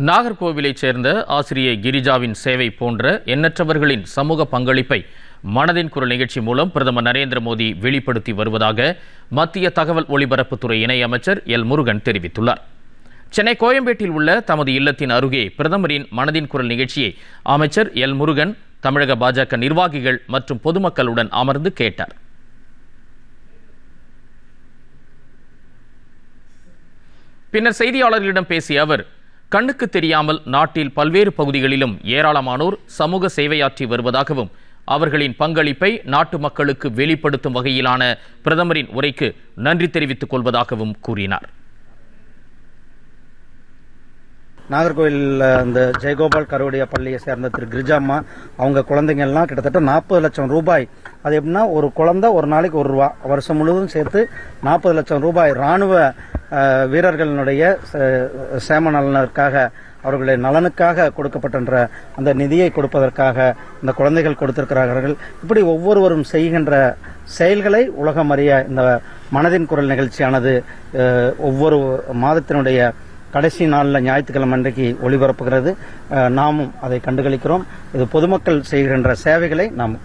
நாகர்கோவிலைச் சேர்ந்த ஆசிரியை கிரிஜாவின் சேவை போன்ற எண்ணற்றவர்களின் சமூக பங்களிப்பை மனதின் குரல் நிகழ்ச்சி மூலம் பிரதமர் நரேந்திர மோடி வெளிப்படுத்தி வருவதாக மத்திய தகவல் ஒலிபரப்புத்துறை இணையமைச்சர் எல் முருகன் தெரிவித்துள்ளார். சென்னை கோயம்பேட்டில் உள்ள தமது இல்லத்தின் அருகே பிரதமரின் மனதின் குரல் நிகழ்ச்சியை அமைச்சர் எல் முருகன் தமிழக பாஜக நிர்வாகிகள் மற்றும் பொதுமக்களுடன் அமர்ந்து கேட்டார். பின்னர் செய்தியாளர்களிடம் பேசிய அவர், கண்ணுக்கு தெரியாமல் நாட்டில் பல்வேறு பகுதிகளிலும் ஏராளமானோர் சமூக சேவையாற்றி வருவதாகவும் அவர்களின் பங்களிப்பை நாட்டு மக்களுக்கு வெளிப்படுத்தும் வகையிலான பிரதமரின் உரைக்கு நன்றி தெரிவித்துக் கொள்வதாகவும் கூறினார். நாகர்கோவில் அந்த ஜெயகோபால் கருவடியா பள்ளியை சேர்ந்த திரு கிரிஜாம்மா அவங்க குழந்தைங்க எல்லாம் கிட்டத்தட்ட 40 லட்சம் ரூபாய், அது எப்படின்னா ஒரு குழந்தை ஒரு நாளைக்கு ₹1, வருஷம் முழுவதும் சேர்த்து 40 லட்சம் ரூபாய் ராணுவ வீரர்களுடைய சேம நலனுக்காக, அவர்களுடைய நலனுக்காக கொடுக்கப்பட்ட அந்த நிதியை கொடுப்பதற்காக இந்த குழந்தைகள் கொடுத்திருக்கிறார்கள். இப்படி ஒவ்வொருவரும் செய்கின்ற செயல்களை உலகம் அறிய இந்த மனதின் குரல் நிகழ்ச்சியானது ஒவ்வொரு மாதத்தினுடைய கடைசி நாளில் ஞாயிற்றுக்கிழமை அன்றைக்கு ஒளிபரப்புகிறது. நாமும் அதை கண்டுகளிக்கிறோம். இது பொதுமக்கள் செய்கின்ற சேவைகளை நாம்